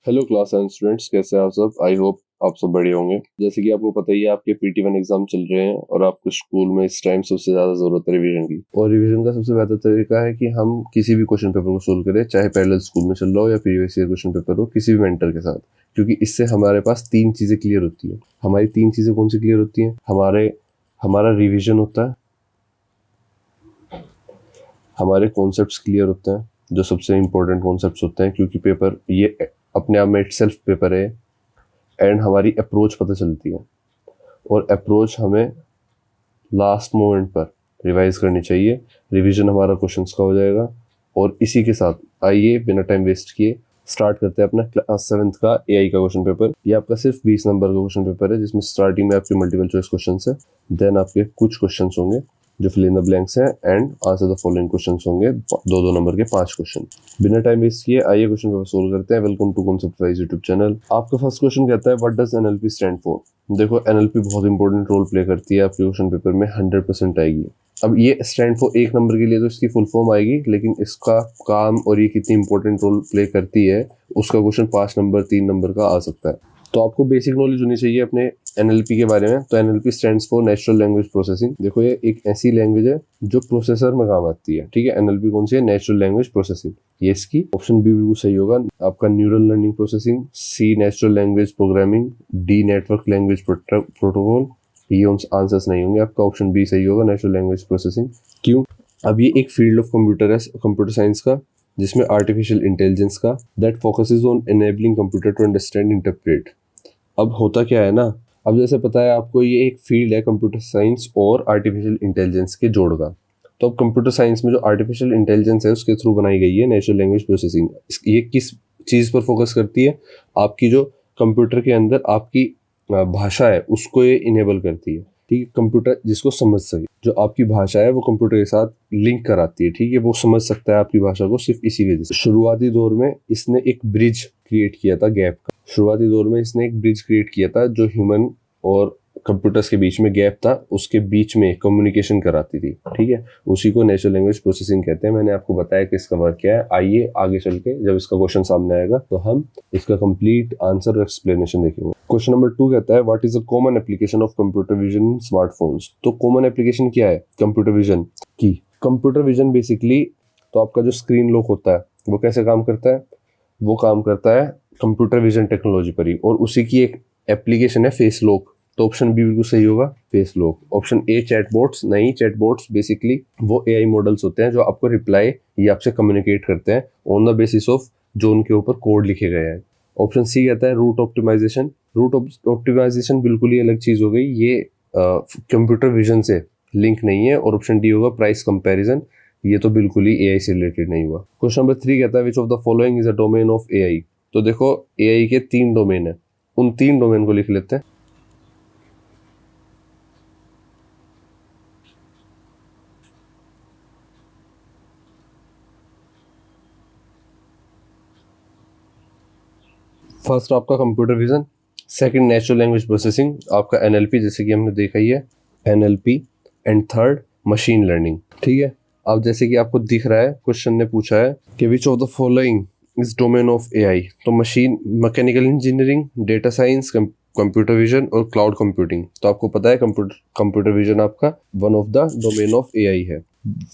Hello class and students, कैसे हैं आप सब। आई होप आप सब बढ़िया होंगे। जैसे कि आपको पता ही है, आपके PT1 एग्जाम चल रहे हैं और आपको स्कूल में इस टाइम सबसे ज्यादा जरूरत है रिवीजन की। और रिवीजन का सबसे बेहतर तरीका है कि हम किसी भी क्वेश्चन पेपर को सोल्व करें, चाहे पैरेलल स्कूल में चल रहा हो या प्रीवियस ईयर क्वेश्चन पेपर हो, किसी भी मेंटर के साथ। क्योंकि इससे हमारे पास 3 चीजें क्लियर होती है। हमारी 3 चीजें कौन सी क्लियर होती है? हमारा रिविजन होता है, हमारे कॉन्सेप्ट्स क्लियर होते हैं, जो सबसे इंपॉर्टेंट कॉन्सेप्ट्स होते हैं, क्योंकि पेपर ये अपने आप में इटसेल्फ पेपर है। एंड हमारी अप्रोच पता चलती है, और अप्रोच हमें लास्ट मोमेंट पर रिवाइज करनी चाहिए। रिवीजन हमारा क्वेश्चंस का हो जाएगा। और इसी के साथ आइए बिना टाइम वेस्ट किए स्टार्ट करते हैं अपना क्लास 7th का AI का क्वेश्चन पेपर। ये आपका सिर्फ 20 नंबर का क्वेश्चन पेपर है, जिसमें स्टार्टिंग में आपके मल्टीपल चॉइस क्वेश्चन है, देन आपके कुछ क्वेश्चन होंगे जो फिल इन द ब्लैंक्स हैं, and answer the following question होंगे, 2-2 नंबर के 5 क्वेश्चन। बिना टाइम वेस्ट किए आइए क्वेश्चन पेपर सोल्व करते हैं। Welcome to concept wise YouTube channel. आपका फर्स्ट क्वेश्चन कहता है, what does NLP stand for. देखो, NLP बहुत इंपॉर्टेंट रोल प्ले करती है आपके क्वेश्चन पेपर में, 100% आएगी। अब ये स्टैंड फॉर 1 नंबर के लिए तो इसकी फुल फॉर्म आएगी, लेकिन इसका काम और ये कितनी इंपॉर्टेंट रोल प्ले करती है उसका क्वेश्चन 5 नंबर 3 नंबर का आ सकता है। तो आपको बेसिक नॉलेज होनी चाहिए अपने NLP के बारे में। तो NLP stands for natural language processing. देखो, ये एक ऐसी लैंग्वेज है जो प्रोसेसर में काम आती है। ठीक है, NLP कौन सी है? Natural language processing. ये इसकी ऑप्शन बी बिल्कुल सही होगा आपका, neural learning processing. C natural language programming. D network language protocol. ये आंसर्स नहीं होंगे, आपका ऑप्शन बी सही होगा, नेचुरल लैंग्वेज प्रोसेसिंग। क्यों? अब ये एक फील्ड ऑफ कंप्यूटर है, कंप्यूटर साइंस का, जिसमें आर्टिफिशियल इंटेलिजेंस का, that focuses on enabling computer to understand, interpret. अब होता क्या है ना, अब जैसे पता है आपको, ये एक फील्ड है कंप्यूटर साइंस और आर्टिफिशियल इंटेलिजेंस के जोड़ का। तो अब कंप्यूटर साइंस में जो आर्टिफिशियल इंटेलिजेंस है उसके थ्रू बनाई गई है नेचुरल लैंग्वेज प्रोसेसिंग। ये किस चीज़ पर फोकस करती है? आपकी जो कंप्यूटर के अंदर आपकी भाषा है उसको ये इनेबल करती है। ठीक है, कंप्यूटर जिसको समझ सके, जो आपकी भाषा है वो कंप्यूटर के साथ लिंक कराती है। ठीक है, वो समझ सकता है आपकी भाषा को सिर्फ इसी वजह से। शुरुआती दौर में इसने एक ब्रिज क्रिएट किया था, गैप का। शुरुआती दौर में इसने एक ब्रिज क्रिएट किया था जो ह्यूमन और कंप्यूटर्स के बीच में गैप था, उसके बीच में कम्युनिकेशन कराती थी। ठीक है, उसी को नेचुरल लैंग्वेज प्रोसेसिंग कहते हैं। मैंने आपको बताया कि इसका वर्क क्या है। आइए आगे चल के जब इसका क्वेश्चन सामने आएगा तो हम इसका कंप्लीट आंसर और एक्सप्लेनेशन देखेंगे। क्वेश्चन नंबर 2 कहता है, what is a common application of computer vision in smartphones. तो कॉमन एप्लीकेशन क्या है कंप्यूटर विजन की? कंप्यूटर विजन बेसिकली, तो आपका जो स्क्रीन लॉक होता है वो कैसे काम करता है? वो काम करता है कंप्यूटर विजन टेक्नोलॉजी पर ही, और उसी की एक एप्लीकेशन है फेस लॉक। तो ऑप्शन बी बिल्कुल सही होगा, face lock. Option A chatbots नहीं, चैटबॉट्स बेसिकली वो AI मॉडल्स होते हैं जो आपको रिप्लाई या आपसे कम्युनिकेट करते हैं ऑन द बेसिस ऑफ जो उनके ऊपर कोड लिखे गए हैं। ऑप्शन सी कहता है रूट ऑप्टिमाइजेशन। रूट ऑप्टिमाइजेशन बिल्कुल ही अलग चीज हो गई, ये कंप्यूटर विजन से लिंक नहीं है। और ऑप्शन डी होगा प्राइस कंपैरिजन, ये तो बिल्कुल ही AI से रिलेटेड नहीं हुआ। क्वेश्चन नंबर 3 कहता है, which of the following is a domain of AI। तो देखो, AI के 3 डोमेन है, उन 3 डोमेन को लिख लेते हैं। फर्स्ट आपका computer vision, second natural language processing, आपका NLP जैसे कि हमने देखा ही है, NLP, and third machine learning. ठीक है, अब जैसे कि आपको दिख रहा है क्वेश्चन ने पूछा है कि which of the following is domain of AI। तो machine, mechanical engineering, data science, computer vision और क्लाउड कंप्यूटिंग। तो आपको पता है कंप्यूटर विजन आपका one of the domain of AI है।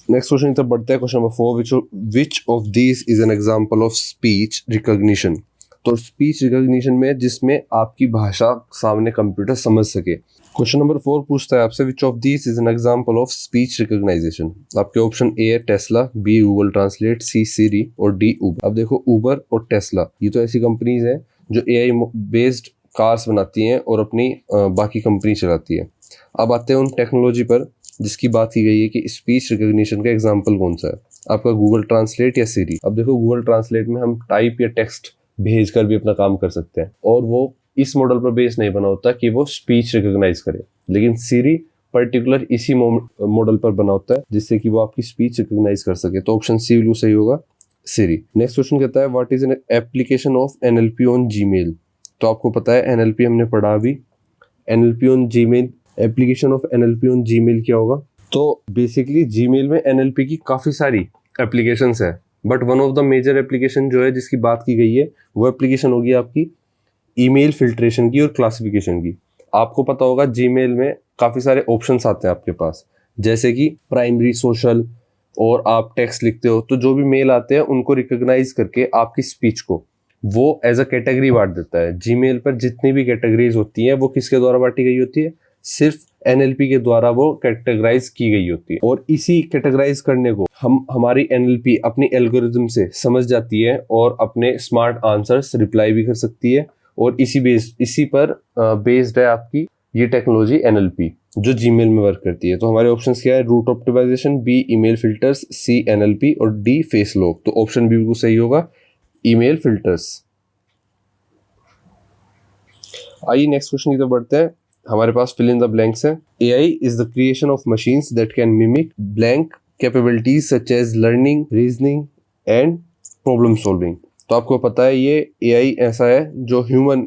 नेक्स्ट क्वेश्चन की तरफ बढ़ते हैं। Question number 4, which of these is an example of speech recognition. तो स्पीच रिकॉग्निशन में जिसमें आपकी भाषा सामने कंप्यूटर समझ सके। क्वेश्चन नंबर 4 पूछता है आपसे, which of these is an example of speech recognization. आपके ऑप्शन ए है Tesla, B Google Translate, C Siri और डी उबर। अब देखो, उबर और टेस्ला ये तो ऐसी कंपनीज हैं जो AI बेस्ड कार्स बनाती हैं और अपनी बाकी कंपनी चलाती है। अब आते हैं उन टेक्नोलॉजी पर जिसकी बात की गई है कि स्पीच रिकॉग्निशन का एग्जांपल कौन सा है, आपका गूगल ट्रांसलेट या सीरी। अब देखो, गूगल ट्रांसलेट में हम टाइप या टेक्स्ट भेज कर भी अपना काम कर सकते हैं, और वो इस मॉडल पर बेस नहीं बना होता कि वो स्पीच रिकॉग्नाइज करे। लेकिन सीरी पर्टिकुलर इसी मॉडल पर बना होता है जिससे कि वो आपकी स्पीच रिकॉग्नाइज कर सके। तो ऑप्शन सी बिल्कुल सही होगा, सीरी। नेक्स्ट क्वेश्चन कहता है, what is an application of NLP on Gmail. तो आपको पता है NLP हमने पढ़ा अभी, NLP on Gmail, application of NLP on Gmail क्या होगा? तो बेसिकली जीमेल में NLP की काफ़ी सारी एप्लीकेशंस है, but one of the major application जो है जिसकी बात की गई है वो एप्लीकेशन होगी आपकी ईमेल फिल्ट्रेशन की और क्लासिफिकेशन की। आपको पता होगा जीमेल में काफ़ी सारे ऑप्शंस आते हैं आपके पास, जैसे कि प्राइमरी, सोशल, और आप टेक्स्ट लिखते हो तो जो भी मेल आते हैं उनको रिकॉग्नाइज करके आपकी स्पीच को वो एज अ कैटेगरी बांट देता है। जीमेल पर जितनी भी कैटेगरीज होती हैं वो किसके द्वारा बांटी गई होती है? सिर्फ एनएलपी के द्वारा वो कैटेगराइज की गई होती है। और इसी कैटेगराइज करने को हमारी एनएलपी अपनी एल्गोरिथम से समझ जाती है और अपने स्मार्ट आंसर्स रिप्लाई भी कर सकती है। और इसी पर बेस्ड है आपकी ये टेक्नोलॉजी एनएलपी जो जीमेल में वर्क करती है। तो हमारे ऑप्शंस क्या है? Route optimization, B email filters, C NLP और डी फेस लॉक। तो ऑप्शन बी बिल्कुल सही होगा, ईमेल फिल्टर्स। आइए नेक्स्ट क्वेश्चन की तरफ बढ़ते हैं। हमारे पास फिल इन द ब्लैंक्स है। AI is the creation of machines that can mimic blank capabilities such as learning, reasoning and problem solving. तो आपको पता है ये एआई ऐसा है जो ह्यूमन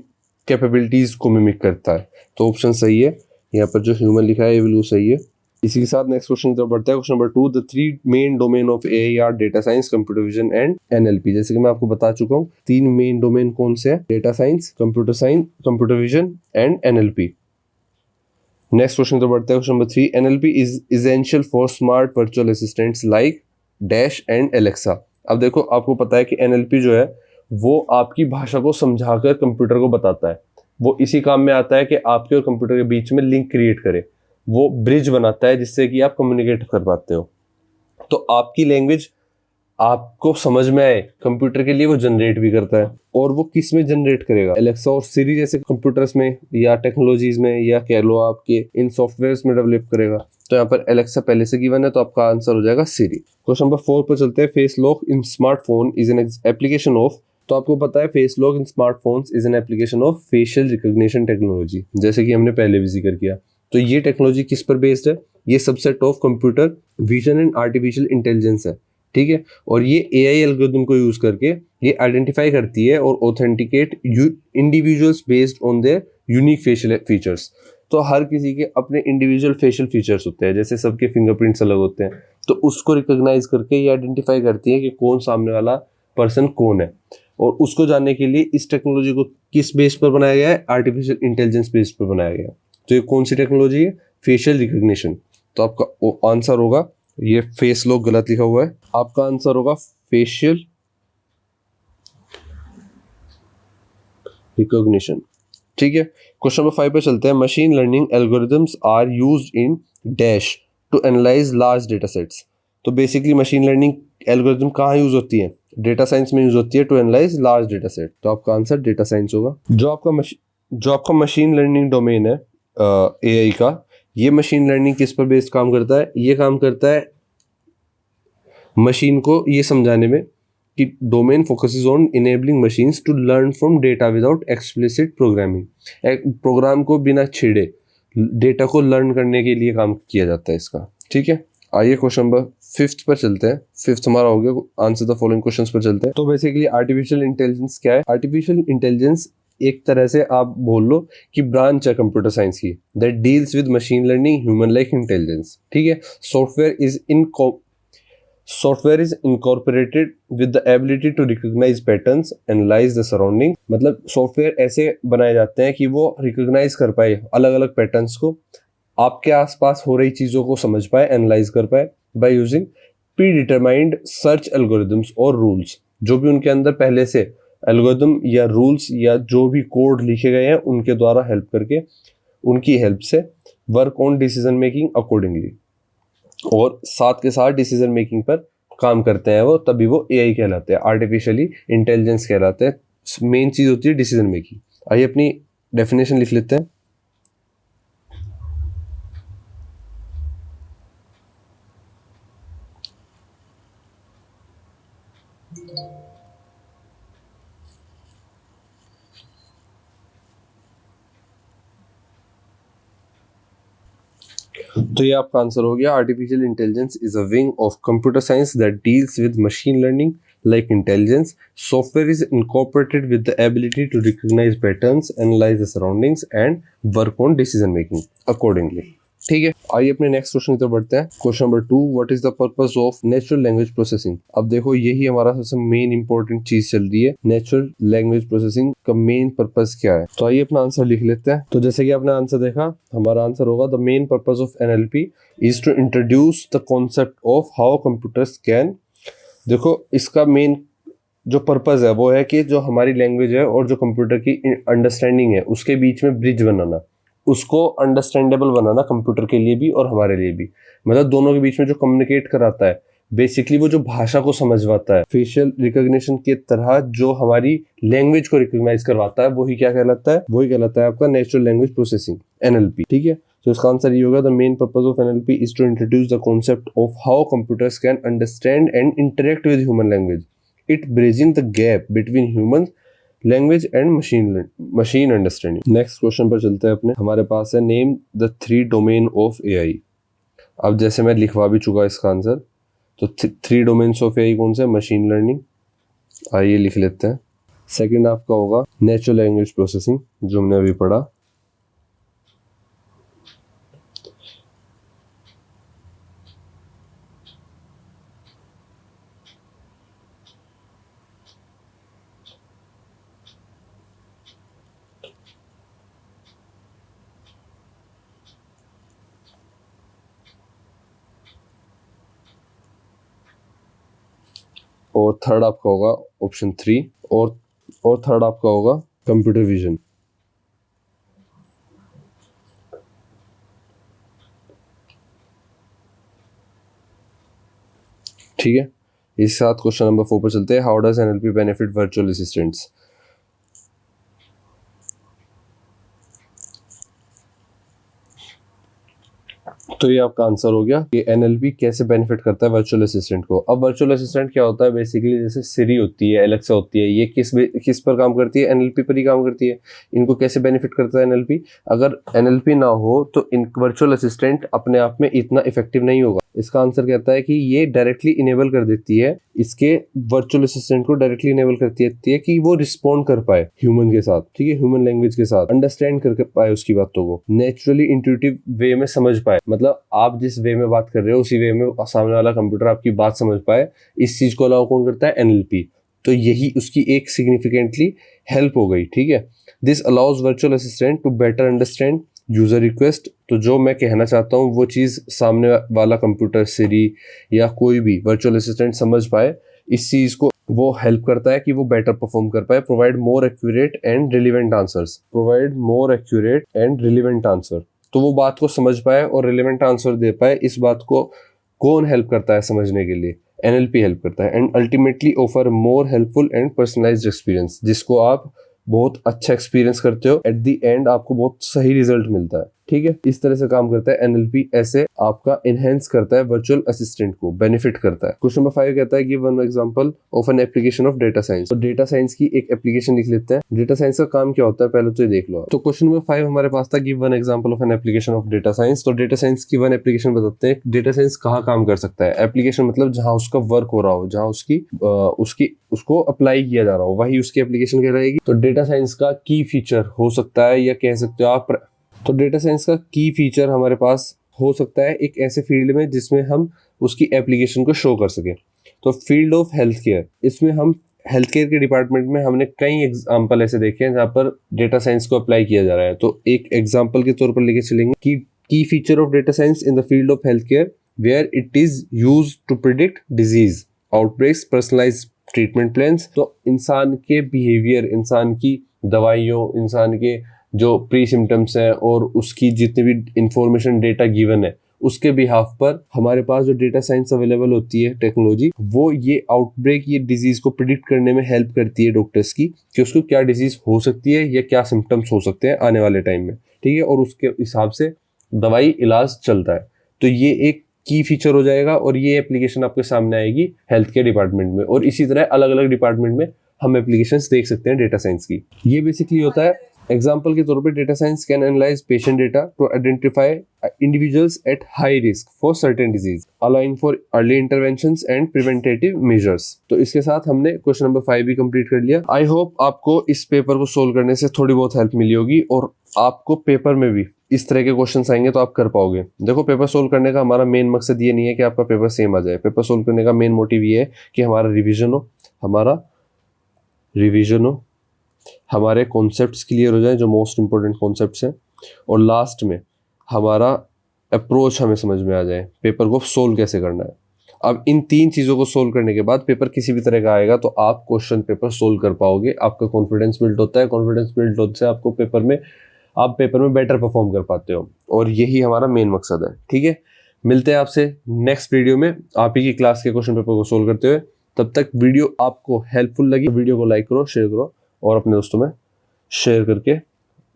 कैपेबिलिटीज को मिमिक करता है। तो ऑप्शन सही है, यहाँ पर जो ह्यूमन लिखा है ये बिल्कुल सही है। इसी के साथ नेक्स्ट क्वेश्चन की तरफ बढ़ता है। Question number 2, the three main domain of AI are data science, computer vision and NLP. जैसे कि मैं आपको बता चुका हूँ, 3 मेन डोमेन कौन से हैं? Data science, computer vision and NLP. Next question तो बढ़ता है। Question number 3, NLP is essential for smart virtual assistants like dash and Alexa. अब देखो, आपको पता है कि एनएलपी जो है वो आपकी भाषा को समझाकर कंप्यूटर को बताता है। वो इसी काम में आता है कि आपके और कंप्यूटर के बीच में लिंक क्रिएट करे, वो ब्रिज बनाता है जिससे कि आप कम्युनिकेट कर पाते हो। तो आपकी लैंग्वेज आपको समझ में आए, कंप्यूटर के लिए वो जनरेट भी करता है। और वो किस में जनरेट करेगा? एलेक्सा और सिरी जैसे कंप्यूटर्स में या टेक्नोलॉजीज में, या कह लो आपके इन सॉफ्टवेयर्स में डेवलप करेगा। तो यहाँ पर एलेक्सा पहले से गिवन है, तो आपका आंसर हो जाएगा सिरी। क्वेश्चन नंबर 4 पर चलते हैं। Face lock in smartphone is an application of. तो आपको पता है face lock in smartphones is an application of facial recognition technology, जैसे कि हमने पहले भी जिक्र किया। तो ये टेक्नोलॉजी किस पर बेस्ड है? ये subset of computer vision and artificial intelligence है, ठीक है। और ये एआई एल्गोरिथम को यूज करके ये आइडेंटिफाई करती है और authenticate individuals based on their unique facial features. तो हर किसी के अपने इंडिविजुअल फेशियल फीचर्स होते हैं, जैसे सबके फिंगरप्रिंट्स अलग होते हैं, तो उसको रिकॉग्नाइज करके ये आइडेंटिफाई करती है कि कौन सामने वाला पर्सन कौन है। और उसको जानने के लिए इस टेक्नोलॉजी को किस बेस पर बनाया गया है? आर्टिफिशियल इंटेलिजेंस बेस पर बनाया गया है। तो ये कौन सी टेक्नोलॉजी है? Facial recognition. तो आपका आंसर होगा, ये फेस लॉक गलत लिखा हुआ है, आपका आंसर होगा फेशियल रिकॉग्निशन, ठीक है। क्वेश्चन नंबर 5 पे चलते हैं। Machine learning algorithms are used in dash to analyse large data sets. तो बेसिकली मशीन लर्निंग एल्गोरिथम कहाँ यूज होती है? डेटा साइंस में यूज होती है to analyse large data set. तो आपका आंसर डेटा साइंस होगा। जो आपका मशीन लर्निंग डोमेन है एआई का, ये मशीन लर्निंग किस पर बेस्ड काम करता है? ये काम करता है मशीन को ये समझाने में कि domain focuses on enabling machines to learn from data without explicit programming. एक प्रोग्राम को बिना छेड़े डेटा को लर्न करने के लिए काम किया जाता है इसका, ठीक है। आइए क्वेश्चन नंबर 5 पर चलते हैं। 5 हमारा हो गया, आंसर द फॉलोइंग क्वेश्चंस पर चलते हैं। तो बेसिकली आर्टिफिशियल इंटेलिजेंस क्या है? आर्टिफिशियल इंटेलिजेंस एक तरह से आप बोल लो कि ब्रांच है कंप्यूटर साइंस की, that deals with machine learning human like intelligence, ठीक है। Software is incorporated with the ability to recognize patterns, analyze the surrounding। मतलब सॉफ्टवेयर ऐसे बनाए जाते हैं कि वो रिकॉग्नाइज कर पाए अलग अलग पैटर्न्स को, आपके आसपास हो रही चीज़ों को समझ पाए, एनालाइज कर pi by using pre determined search algorithms और रूल्स। जो भी उनके अंदर पहले से एल्गोरिदम या रूल्स या जो भी कोड लिखे गए हैं उनके द्वारा हेल्प करके, उनकी हेल्प से work on decision making accordingly, और साथ के साथ डिसीजन मेकिंग पर काम करते हैं वो, तभी वो एआई कहलाते हैं, आर्टिफिशियली इंटेलिजेंस कहलाते हैं। मेन चीज़ होती है डिसीजन मेकिंग। आइए अपनी डेफिनेशन लिख लेते हैं। तो ये आपका आंसर हो गया। Artificial intelligence is a wing of computer science that deals with machine learning like intelligence. Software is incorporated with the ability to recognize patterns, analyze the surroundings and work on decision making accordingly. ठीक है, आइए अपने next question की तरफ बढ़ते हैं। Question number 2, what is the purpose of natural language processing. अब देखो यही हमारा सबसे मेन इंपॉर्टेंट चीज चल रही है, नेचुरल लैंग्वेज प्रोसेसिंग का मेन पर्पस क्या है। तो आइए अपना आंसर लिख लेते हैं। तो जैसे कि आपने आंसर देखा, हमारा आंसर होगा the main purpose of NLP is to introduce the concept of how computers can. देखो इसका मेन जो पर्पस है वो है कि जो हमारी लैंग्वेज है और जो कंप्यूटर की अंडरस्टैंडिंग है उसके बीच में ब्रिज बनाना, उसको अंडरस्टैंडेबल बनाना कंप्यूटर के लिए भी और हमारे लिए भी। मतलब दोनों के बीच में जो कम्युनिकेट कराता है, बेसिकली वो जो भाषा को समझवाता है, फेशियल रिकॉग्निशन के तरह जो हमारी लैंग्वेज को रिकॉग्नाइज करवाता है, वही क्या कहलाता है, वही कहलाता है आपका नेचुरल लैंग्वेज प्रोसेसिंग, NLP। ठीक है, तो इसका आंसर ये होगा the main purpose of NLP is to introduce the concept of how computers can understand and interact with human language, it bridging the gap between human language and machine understanding. Next question पर चलते हैं अपने। हमारे पास है name the 3 domain of AI। अब जैसे मैं लिखवा भी चुका इसका आंसर, तो 3 डोमेन्स ऑफ AI कौन से? मशीन लर्निंग, आइए लिख लेते हैं। सेकंड आपका होगा नेचुरल लैंग्वेज प्रोसेसिंग, जो हमने अभी पढ़ा। और थर्ड आपका होगा ऑप्शन 3, और थर्ड आपका होगा कंप्यूटर विजन। ठीक है, इस साथ क्वेश्चन नंबर 4 पर चलते हैं। How does NLP benefit virtual assistants. तो ये आपका आंसर हो गया कि NLP कैसे बेनिफिट करता है वर्चुअल असिस्टेंट को। अब वर्चुअल असिस्टेंट क्या होता है? बेसिकली जैसे सिरी होती है, एलेक्सा होती है, ये किस पर काम करती है? NLP पर ही काम करती है। इनको कैसे बेनिफिट करता है NLP? अगर NLP ना हो तो इन वर्चुअल असिस्टेंट अपने आप में इतना इफेक्टिव नहीं होगा। इसका आंसर कहता है कि ये डायरेक्टली इनेबल कर देती है, इसके वर्चुअल असिस्टेंट को डायरेक्टली इनेबल करती है कि वो रिस्पॉन्ड कर पाए ह्यूमन के साथ, ठीक है, ह्यूमन लैंग्वेज के साथ, अंडरस्टैंड कर पाए उसकी बातों को, नेचुरली इंट्यूटिव वे में समझ पाए। मतलब आप जिस वे में बात कर रहे हो उसी वे में सामने वाला कंप्यूटर आपकी बात समझ पाए। इस चीज को अलाउ कौन करता है? NLP। तो यही उसकी एक सिग्निफिकेंटली हेल्प हो गई। ठीक है, this allows virtual assistant to better understand user request. तो जो मैं कहना चाहता हूँ वो चीज़ सामने वाला कंप्यूटर, सिरी या कोई भी वर्चुअल असिस्टेंट समझ पाए, इस चीज़ को वो हेल्प करता है कि वो बेटर परफॉर्म कर पाए। Provide more accurate and relevant answers, provide more accurate and relevant answer. तो वो बात को समझ पाए और रिलेवेंट आंसर दे पाए। इस बात को कौन हेल्प करता है समझने के लिए? NLP हेल्प करता है। And ultimately offer more helpful and personalised experience, जिसको आप बहुत अच्छा एक्सपीरियंस करते हो, एट द एंड आपको बहुत सही रिजल्ट मिलता है। ठीक है, इस तरह से काम करता है NLP, ऐसे आपका एनहेंस करता है वर्चुअल असिस्टेंट को, बेनिफिट करता है। क्वेश्चन नंबर 5 कहता है give one example of an application of data science. तो डेटा साइंस की एक एप्लीकेशन लिख लेते हैं। डेटा साइंस का काम क्या होता है पहले तो ये देख लो। तो क्वेश्चन नंबर 5 हमारे पास था give one example of an application of data science. तो डेटा साइंस की वन एप्लीकेशन बताते हैं। डेटा साइंस कहाँ काम कर सकता है? एप्लीकेशन मतलब जहाँ उसका वर्क हो रहा हो, जहाँ उसको अप्लाई किया जा रहा हो, वही उसकी एप्लीकेशन कहलाएगी। तो डेटा साइंस का की फीचर हो सकता है, या कह सकते हो आप, तो डेटा साइंस का की फीचर हमारे पास हो सकता है एक ऐसे फील्ड में जिसमें हम उसकी एप्लीकेशन को शो कर सकें। तो फील्ड ऑफ हेल्थ केयर, इसमें हम हेल्थ केयर के डिपार्टमेंट में हमने कई एग्जाम्पल ऐसे देखे हैं जहाँ पर डेटा साइंस को अप्लाई किया जा रहा है। तो एक एग्जाम्पल के तौर पर लेके चलेंगे कि key feature of data science in the field of health care where it is use to predict disease outbreaks, personalise treatment plans. तो इंसान के बिहेवियर, इंसान की दवाइयों, इंसान के जो प्री सिम्टम्स हैं और उसकी जितनी भी इंफॉर्मेशन डेटा गिवन है, उसके बिहाफ पर हमारे पास जो डेटा साइंस अवेलेबल होती है टेक्नोलॉजी, वो ये आउटब्रेक, ये डिजीज को प्रिडिक्ट करने में हेल्प करती है डॉक्टर्स की, कि उसको क्या डिजीज हो सकती है या क्या सिम्टम्स हो सकते हैं आने वाले टाइम में। ठीक है, और उसके हिसाब से दवाई इलाज चलता है। तो ये एक की फीचर हो जाएगा और ये एप्लीकेशन आपके सामने आएगी हेल्थ केयर डिपार्टमेंट में। और इसी तरह अलग अलग डिपार्टमेंट में हम एप्लीकेशंस देख सकते हैं डेटा साइंस की। ये बेसिकली होता है, एग्जाम्पल के तौर पे data science can analyse patient data to identify individuals at high risk for certain disease, allowing for early interventions and preventive measures. तो इसके साथ हमने क्वेश्चन नंबर 5 भी कंप्लीट कर लिया। आई होप आपको इस पेपर को सोल्व करने से थोड़ी बहुत हेल्प मिली होगी और आपको पेपर में भी इस तरह के क्वेश्चन आएंगे तो आप कर पाओगे। देखो, पेपर सोल्व करने का हमारा मेन मकसद ये नहीं है कि आपका पेपर सेम आ जाए। पेपर सोल्व करने का मेन मोटिव ये है कि हमारा रिवीजन हो, हमारे कॉन्सेप्ट्स क्लियर हो जाए जो मोस्ट इंपॉर्टेंट कॉन्सेप्ट्स हैं, और लास्ट में हमारा अप्रोच हमें समझ में आ जाए, पेपर को सोल्व कैसे करना है। अब इन 3 चीज़ों को सोल्व करने के बाद पेपर किसी भी तरह का आएगा तो आप क्वेश्चन पेपर सोल्व कर पाओगे। आपका कॉन्फिडेंस बिल्ड होता है, कॉन्फिडेंस बिल्ड होने से आपको आप पेपर में बेटर परफॉर्म कर पाते हो, और यही हमारा मेन मकसद है। ठीक है, मिलते हैं आपसे नेक्स्ट वीडियो में आप ही की क्लास के क्वेश्चन पेपर को सोल्व करते हुए। तब तक वीडियो आपको हेल्पफुल लगी, वीडियो को लाइक करो, शेयर करो, और अपने दोस्तों में शेयर करके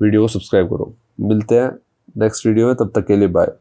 वीडियो को सब्सक्राइब करो। मिलते हैं नेक्स्ट वीडियो में, तब तक के लिए बाय।